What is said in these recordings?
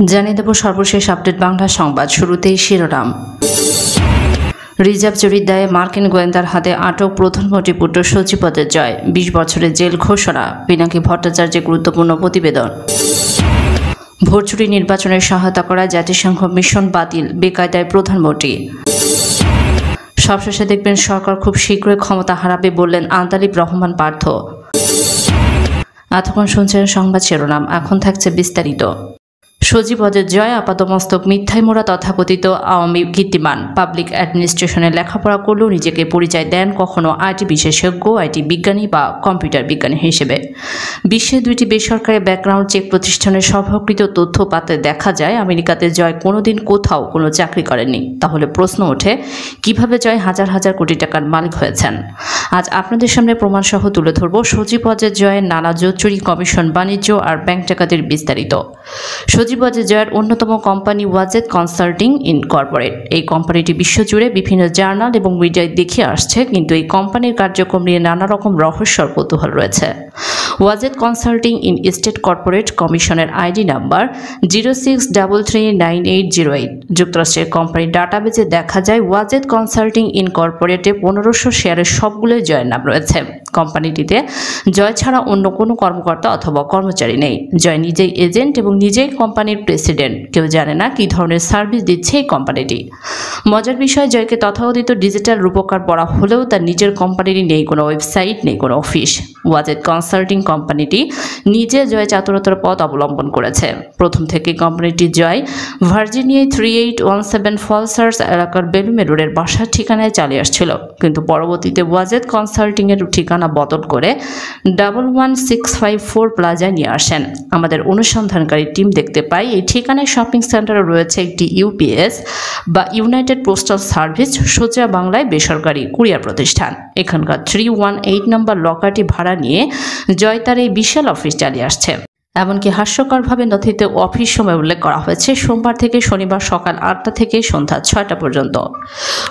জানিয়ে দেব সর্বশেষ আপডেট বাংলা সংবাদ। শুরুতেই শিরোনাম। রিজার্ভ চুরির দায়ে মার্কিন গোয়েন্দার হাতে আটক প্রধানমন্ত্রী পুত্র সচিপদের জয়, 20 বছরের জেল ঘোষণা। পিনাকি ভট্টাচার্যের গুরুত্বপূর্ণ প্রতিবেদন। ভোট চুরি নির্বাচনের সহায়তা করা জাতিসংঘ মিশন বাতিল, বেকায়দায় প্রধানমন্ত্রী। সবশেষে দেখবেন সরকার খুব শীঘ্রই ক্ষমতা হারাবে বললেন আন্তালিব রহমান পার্থ। এতক্ষণ শুনছেন সংবাদ শিরোনাম, এখন থাকছে বিস্তারিত। সচিপদের জয়, আপাতমস্তক মিথ্যায় মোড়া তথাকথিত আওয়ামী কীর্তিমান। পাবলিক অ্যাডমিনিস্ট্রেশনে লেখাপড়া করলেও নিজেকে পরিচয় দেন কখনো আইটি বিশেষজ্ঞ, আইটি বিজ্ঞানী বা কম্পিউটার বিজ্ঞানী হিসেবে। বিশ্বের 2টি বেসরকারি ব্যাকগ্রাউন্ড চেক প্রতিষ্ঠানের সভাকৃত তথ্য পাতে দেখা যায় আমেরিকাতে জয় কোনোদিন কোথাও কোনো চাকরি করেননি। তাহলে প্রশ্ন ওঠে, কিভাবে জয় হাজার হাজার কোটি টাকার মালিক হয়েছেন? আজ আপনাদের সামনে প্রমাণসহ তুলে ধরব সচিপদের জয়ের নানা জোট চুরি, কমিশন, বাণিজ্য আর ব্যাংক ডাকাতির বিস্তারিত। সচিপদের জয়ের অন্যতম কোম্পানি ওয়াজেদ কনসাল্টিং ইনকর্পোরেট। এই কোম্পানিটি বিশ্বজুড়ে বিভিন্ন জার্নাল এবং মিডিয়ায় দেখিয়ে আসছে, কিন্তু এই কোম্পানির কার্যক্রম নিয়ে নানা রকম রহস্যর কৌতূহল রয়েছে। Wazed consulting in state corporate কমিশনের আইডি নাম্বার 06339808। যুক্তরাষ্ট্রের কোম্পানির ডাটাবেজে দেখা যায় ওয়াজেদ কনসাল্টিং ইনকর্পোরেটে 1500 শেয়ারের সবগুলোই জয়ের নাম রয়েছে। কোম্পানিটিতে জয় ছাড়া অন্য কোনো কর্মকর্তা অথবা কর্মচারী নেই। জয় নিজেই এজেন্ট এবং নিজেই কোম্পানির প্রেসিডেন্ট। কেউ জানে না কী ধরনের সার্ভিস দিচ্ছে এই কোম্পানিটি। মজার বিষয়, জয়কে তথাকথিত ডিজিটাল রূপকার বলা হলেও তার নিজের কোম্পানিরই নেই কোনো ওয়েবসাইট, নেই কোনো অফিস। ওয়াজেদ কনসাল্টিং কোম্পানিটি নিজে জয় চাতুরতার পথ অবলম্বন করেছে। প্রথম থেকে কোম্পানিটি জয় ভার্জিনিয়ায় 3817 ফলসার্স এলাকার বেলুমে রোডের বাসার ঠিকানায় চালিয়ে আসছিল, কিন্তু পরবর্তীতে ওয়াজেদ কনসাল্টিংয়ের ঠিকানা বদল করে 11654 প্লাজায় নিয়ে আসেন। আমাদের অনুসন্ধানকারী টিম দেখতে পাই এই ঠিকানায় শপিং সেন্টারে রয়েছে একটি ইউপিএস বা ইউনাইটেড পোস্টাল সার্ভিস, সোজা বাংলায় বেসরকারি কুরিয়ার প্রতিষ্ঠান। এখানকার 318 নম্বর লকারটি ভাড়া নিয়ে জয় তার এই বিশাল অফিস চালিয়ে আসছে। এমনকি হাস্যকরভাবে নথিতে অফিস সময় উল্লেখ করা হয়েছে সোমবার থেকে শনিবার সকাল 8টা থেকে সন্ধ্যা 6টা পর্যন্ত।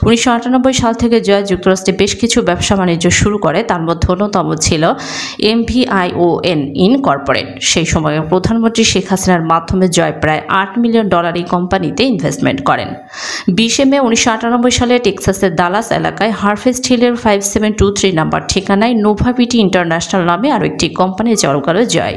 1998 সাল থেকে জয় যুক্তরাষ্ট্রে বেশ কিছু ব্যবসা বাণিজ্য শুরু করে, তার মধ্যে অন্যতম ছিল MVION ইনকর্পোরেট। সেই সময়ে প্রধানমন্ত্রী শেখ হাসিনার মাধ্যমে জয় প্রায় $8 মিলিয়ন এই কোম্পানিতে ইনভেস্টমেন্ট করেন। 20 মে 1998 সালে টেক্সাসের দালাস এলাকায় হারভেস্ট হিলের 5723 নম্বর ঠিকানায় নোভাবিটি ইন্টারন্যাশনাল নামে আরও একটি কোম্পানি চালু করে জয়।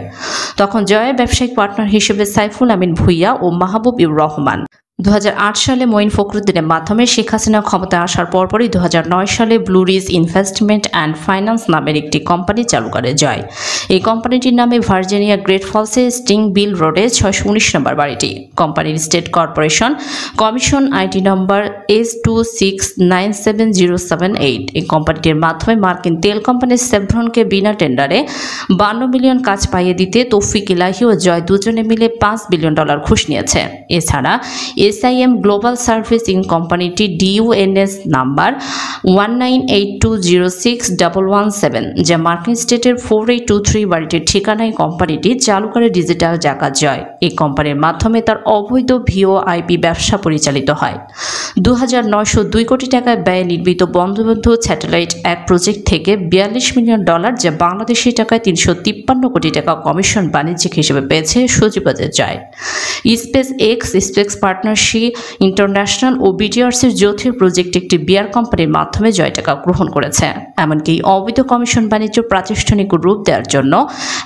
তখন জয়ের ব্যবসায়িক পার্টনার হিসেবে সাইফুল আমিন ভুইয়া ও মাহবুব-উর রহমান। 2008 সালে মঈন ফখরুদ্দিনের মাধ্যমে শেখ হাসিনা ক্ষমতায় আসার পরপরই 2009 সালে Blue Ridge Investment and Finance নামের একটি কোম্পানি চালু করে জয়। এই কোম্পানিটির নামে ভার্জিনিয়া গ্রেট ফলসে স্টিং বিল রোডে 619 নম্বর বাড়িটি। কোম্পানির স্টেট কর্পোরেশন কমিশন আইডি নম্বর S2697078। এই কোম্পানিটির মাধ্যমে মার্কিন তেল কোম্পানি সেভরনকে বিনা টেন্ডারে 52 মিলিয়ন কাজ পাইয়ে দিতে তৌফিক ইলাহি ও জয় দুজনে মিলে $5 বিলিয়ন ঘুষ নিয়েছে। এছাড়া SIM গ্লোবাল সার্ভিস ইন কোম্পানিটি DUNS নাম্বার 198206117, যা মার্কিন স্টেটের 4823 বাড়িটির ঠিকানায় কোম্পানিটি চালু করে ডিজিটাল জাকাত জয়। এই কোম্পানির মাধ্যমে তার অবৈধ VoIP ব্যবসা পরিচালিত হয়। 2902 কোটি টাকা ব্যয়ে নির্মিত বঙ্গবন্ধু স্যাটেলাইট 1 প্রজেক্ট থেকে $42 মিলিয়ন, যা বাংলাদেশি টাকায় 353 কোটি টাকা কমিশন বাণিজ্যিক হিসেবে পেয়েছে সচিপদের জয়। SpaceX, space partnership international ও BTRCর যৌথ প্রজেক্ট একটি বিয়ার কোম্পানির মাধ্যমে জয় টাকা গ্রহণ করেছে। এমনকি অবৈধ কমিশন বাণিজ্য প্রাতিষ্ঠানিক রূপ দেওয়ার জন্য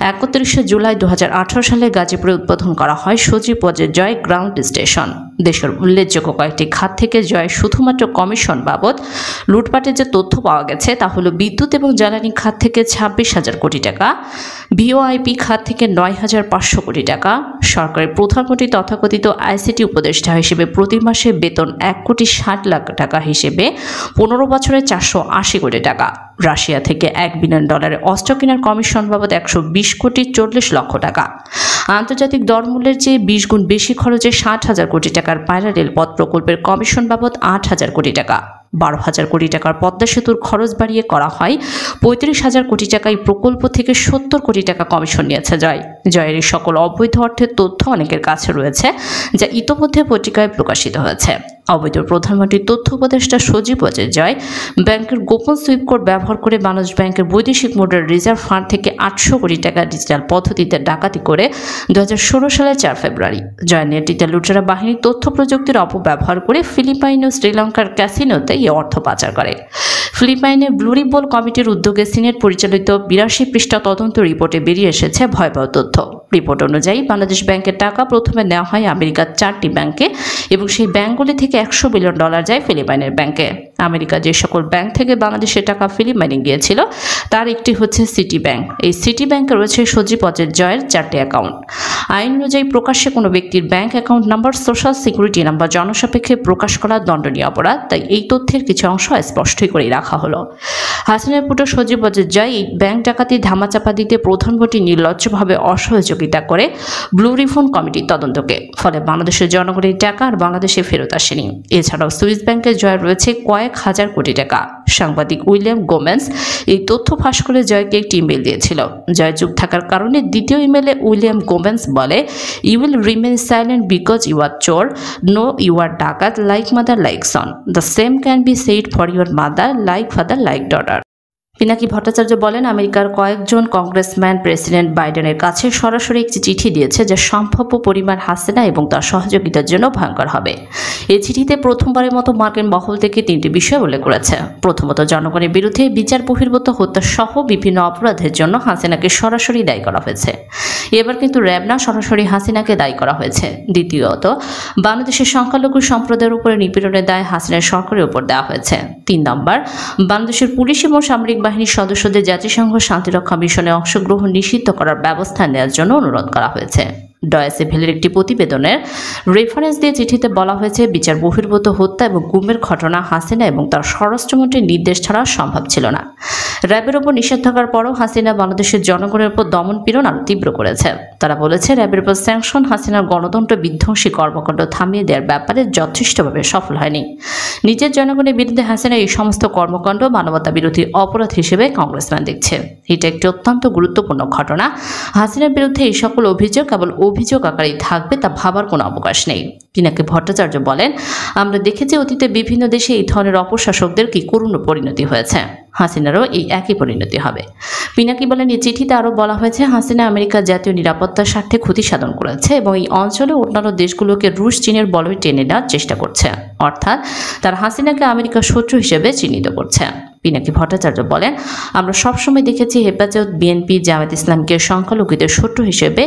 31 জুলাই 2018 সালে গাজীপুরে উদ্বোধন করা হয় সচিপদের জয় গ্রাউন্ড স্টেশন। দেশের উল্লেখযোগ্য কয়েকটি খাত থেকে জয় শুধুমাত্র কমিশন বাবদ লুটপাটের যে তথ্য পাওয়া গেছে তা হলো বিদ্যুৎ এবং জ্বালানি খাত থেকে 26,000 কোটি টাকা, VoIP খাত থেকে 9,500 কোটি টাকা, সরকারের প্রধানমন্ত্রী তথাকথিত ICT উপদেষ্টা হিসেবে প্রতি মাসে বেতন 1,60,00,000 টাকা হিসেবে 15 বছরে 480 কোটি টাকা, রাশিয়া থেকে $1 বিলিয়ন অস্ত্র কেনার কমিশন বাবদ 120,40,00,000 টাকা, আন্তর্জাতিক দরমূল্যের চেয়ে 20 গুণ বেশি খরচে 60,000 কোটি টাকার পায়রা রেলপথ প্রকল্পের কমিশন বাবদ 8,000 কোটি টাকা, 12,000 কোটি টাকার পদ্মা সেতুর খরচ বাড়িয়ে করা হয় 35,000 কোটি টাকা। এই প্রকল্প থেকে 70 কোটি টাকা কমিশন নিয়েছে জয়। জয়ের এই সকল অবৈধ অর্থের তথ্য অনেকের কাছে রয়েছে, যা ইতোমধ্যে পত্রিকায় প্রকাশিত হয়েছে। অবৈধ প্রধানমন্ত্রীর তথ্য উপদেষ্টা সজীব ওয়াজেদ জয় ব্যাংকের গোপন সুইপ কোড ব্যবহার করে বাংলাদেশ ব্যাংকের বৈদেশিক মুদ্রার রিজার্ভ ফান্ড থেকে 800 কোটি টাকা ডিজিটাল পদ্ধতিতে ডাকাতি করে 2016 সালের 4 ফেব্রুয়ারি জয়ের নেতৃত্বে লুটেরা বাহিনীর তথ্য প্রযুক্তির অপব্যবহার করে ফিলিপাইন ও শ্রীলঙ্কার ক্যাসিনোতে এই অর্থ পাচার করে। ফিলিপাইনের ব্লু রিবন কমিটির উদ্যোগে সিনেট পরিচালিত 82 পৃষ্ঠা তদন্ত রিপোর্টে বেরিয়ে এসেছে ভয়াবহ তথ্য। রিপোর্ট অনুযায়ী বাংলাদেশ ব্যাংকের টাকা প্রথমে নেওয়া হয় আমেরিকার 4টি ব্যাংকে এবং সেই ব্যাংকগুলি থেকে $100 বিলিয়ন যায় ফিলিপাইনের ব্যাংকে। আমেরিকা যে সকল ব্যাংক থেকে বাংলাদেশের টাকা ফিলিপাইনে গিয়েছিল তার একটি হচ্ছে সিটি ব্যাংক। এই সিটি ব্যাংকে রয়েছে সজীব ওয়াজেদ জয়ের 4টি অ্যাকাউন্ট। আইন অনুযায়ী প্রকাশ্যে কোনো ব্যক্তির bank account number, social security number জনসাপেক্ষে প্রকাশ করা দণ্ডনীয় অপরাধ। তাই এই তথ্যের কিছু অংশ স্পষ্টই করে রাখা হলো। হাসিনার পুত্র সজীব ওয়াজেদ জয় এই ব্যাংক ডাকাতি ধামাচাপা দিতে প্রধানমন্ত্রী নির্লজ্জভাবে অসহযোগিতা করে ব্লু রিবন কমিটির তদন্তকে। ফলে বাংলাদেশের জনগণের টাকা আর বাংলাদেশে ফেরত আসেনি। এছাড়াও সুইস ব্যাংকের জয় রয়েছে কয়েক হাজার কোটি টাকা। সাংবাদিক উইলিয়াম গোমেন্স এই তথ্য ফাঁস করে জয়কে একটি ইমেল দিয়েছিল। জয় চুপ থাকার কারণে দ্বিতীয় ইমেলে উইলিয়াম গোমেন্স বলে, you will remain silent because you are চোর, নো ইউ আর ডাকাত, like mother like son, the same can be said for your mother, like father like daughter. Pinaki Bhattacharya বলেন, আমেরিকার কয়েকজন কংগ্রেসম্যান প্রেসিডেন্ট বাইডেনের কাছে সরাসরি একটি চিঠি দিয়েছে যা সম্ভাব্য পরিমাণ হাসিনা এবং তার সহযোগিতার জন্য ভয়ঙ্কর হবে। এই চিঠিতে প্রথমবারের মতো মার্কিন মহল থেকে 3টি বিষয় উল্লেখ করেছে। প্রথমত, জনগণের বিরুদ্ধে বিচার বহির্ভূত হত্যা সহ বিভিন্ন অপরাধের জন্য হাসিনাকে সরাসরি দায়ী করা হয়েছে। এবার কিন্তু র্যাব না, সরাসরি হাসিনাকে দায়ী করা হয়েছে। দ্বিতীয়ত, বাংলাদেশের সংখ্যালঘু সম্প্রদায়ের উপরে নিপীড়নের দায় হাসিনার সরকারের উপর দেওয়া হয়েছে। 3 নম্বর, বাংলাদেশের পুলিশ এবং সামরিক বাহিনীর সদস্যদের জাতিসংঘ শান্তিরক্ষা মিশনে অংশগ্রহণ নিষিদ্ধ করার ব্যবস্থা নেওয়ার জন্য অনুরোধ করা হয়েছে। ডয়েচে ভেলের একটি প্রতিবেদনের রেফারেন্স দিয়ে চিঠিতে বলা হয়েছে, বিচার বহির্ভূত হত্যা এবং গুমের ঘটনা হাসিনা এবং তার স্বরাষ্ট্রমন্ত্রীর নির্দেশ ছাড়া সম্ভব ছিল না। র্যাবের ওপর নিষেধাজ্ঞার পরও হাসিনা বাংলাদেশের জনগণের উপর দমন পীড়ন আরও তীব্র করেছে। তারা বলেছে, র্যাবের উপর স্যাংশন হাসিনার গণতন্ত্র বিধ্বংসী কর্মকাণ্ড থামিয়ে দেওয়ার ব্যাপারে যথেষ্টভাবে সফল হয়নি। নিজের জনগণের বিরুদ্ধে হাসিনা এই সমস্ত কর্মকাণ্ড মানবতা বিরোধী অপরাধ হিসেবে কংগ্রেসম্যান দেখছে। এটা একটি অত্যন্ত গুরুত্বপূর্ণ ঘটনা। হাসিনার বিরুদ্ধে এই সকল অভিযোগ কেবল অভিযোগ আকারেই থাকবে তা ভাবার কোনো অবকাশ নেই। পিনাকি ভট্টাচার্য বলেন, আমরা দেখেছি অতীতে বিভিন্ন দেশে এই ধরনের অপশাসকদের কি করুণ পরিণতি হয়েছে। হাসিনারও এই একই পরিণতি হবে। পিনাকি বলেন, এই চিঠিতে আরও বলা হয়েছে, হাসিনা আমেরিকার জাতীয় নিরাপত্তার স্বার্থে ক্ষতি সাধন করেছে এবং এই অঞ্চলে অন্যান্য দেশগুলোকে রুশ চীনের বলয়ে টেনে নেওয়ার চেষ্টা করছে। অর্থাৎ তার হাসিনাকে আমেরিকার শত্রু হিসেবে চিহ্নিত করছে। পিনাকি ভট্টাচার্য বলেন, আমরা সবসময় দেখেছি হেফাজত, বিএনপি, জামায়াত ইসলামকে সংখ্যালঘুদের শত্রু হিসেবে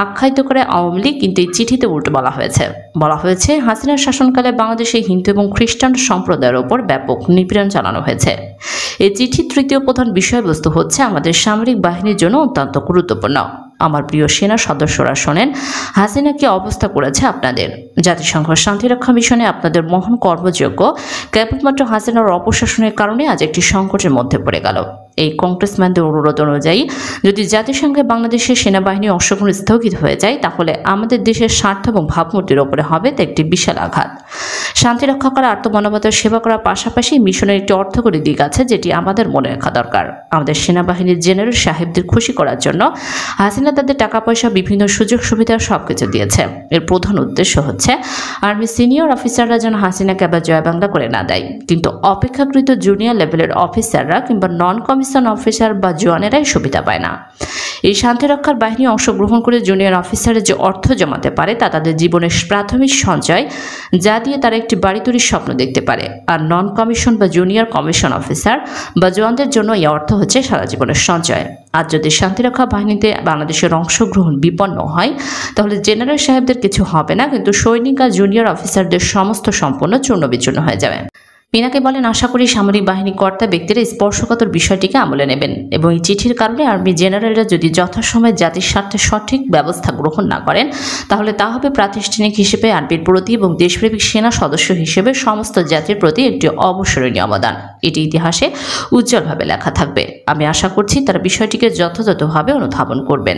আখ্যায়িত করে আওয়ামী লীগ, কিন্তু এই চিঠিতে উল্টো বলা হয়েছে হাসিনার শাসনকালে বাংলাদেশে হিন্দু এবং খ্রিস্টান সম্প্রদায়ের ওপর ব্যাপক নিপীড়ন চালানো হয়েছে। এই চিঠির 3য় প্রধান বিষয়বস্তু হচ্ছে, আমাদের সামরিক বাহিনীর জন্য অত্যন্ত গুরুত্বপূর্ণ। আমার প্রিয় সেনা সদস্যরা শোনেন, হাসিনা কি অবস্থা করেছে আপনাদের। জাতিসংঘ শান্তিরক্ষা মিশনে আপনাদের মহান কর্মযোগ্য কেবলমাত্র হাসিনার অপশাসনের কারণে আজ একটি সংকটের মধ্যে পড়ে গেল। এই কংগ্রেসম্যানদের অনুরোধ অনুযায়ী যদি জাতিসংঘে বাংলাদেশের সেনাবাহিনী অংশগ্রহণ স্থগিত হয়ে যায়, তাহলে আমাদের দেশের স্বার্থ এবং ভাবমূর্তির ওপরে হবে তা একটি বিশাল আঘাত। শান্তি রক্ষা করা, আত্মমানবতার সেবা করার পাশাপাশি মিশনের একটি অর্থকরী দিক আছে, যেটি আমাদের মনে রাখা দরকার। আমাদের সেনাবাহিনীর জেনারেল সাহেবদের খুশি করার জন্য হাসিনা তাদের টাকা পয়সা, বিভিন্ন সুযোগ সুবিধা সবকিছু দিয়েছে। এর প্রধান উদ্দেশ্য হচ্ছে আর্মি সিনিয়র অফিসাররা যেন হাসিনাকে আবার জয় বাংলা করে না দেয়, কিন্তু অপেক্ষাকৃত জুনিয়র লেভেলের অফিসাররা কিংবা নন কমিশন অফিসার বা জওয়ানেরাই সুবিধা পায় না। এই শান্তিরক্ষার বাহিনী অংশগ্রহণ করে জুনিয়র অফিসারের যে অর্থ জমাতে পারে তা তাদের জীবনের প্রাথমিক সঞ্চয়, যা দিয়ে তারা একটি বাড়ি তৈরির স্বপ্ন দেখতে পারে। আর নন কমিশন বা জুনিয়র কমিশন অফিসার বা জওয়ানদের জন্য এই অর্থ হচ্ছে সারা জীবনের সঞ্চয়। আর যদি শান্তিরক্ষা বাহিনীতে বাংলাদেশের অংশগ্রহণ বিপন্ন হয়, তাহলে জেনারেল সাহেবদের কিছু হবে না, কিন্তু সৈনিক আর জুনিয়র অফিসারদের সমস্ত সম্পূর্ণ চূর্ণ বিচূর্ণ হয়ে যাবে। পিনাকি বলেন, আশা করি সামরিক বাহিনী কর্তা ব্যক্তিরা স্পর্শকাতর বিষয়টিকে আমলে নেবেন এবং এই চিঠির কারণে আর্মি জেনারেলরা যদি যথাসময়ে জাতির স্বার্থে সঠিক ব্যবস্থা গ্রহণ না করেন, তাহলে তা হবে প্রাতিষ্ঠানিক হিসেবে আর্মির প্রতি এবং দেশপ্রেমিক সেনা সদস্য হিসেবে সমস্ত জাতির প্রতি একটি অবসরণীয় অবদান। এটি ইতিহাসে উজ্জ্বলভাবে লেখা থাকবে। আমি আশা করছি তারা বিষয়টিকে যথাযথভাবে অনুধাবন করবেন।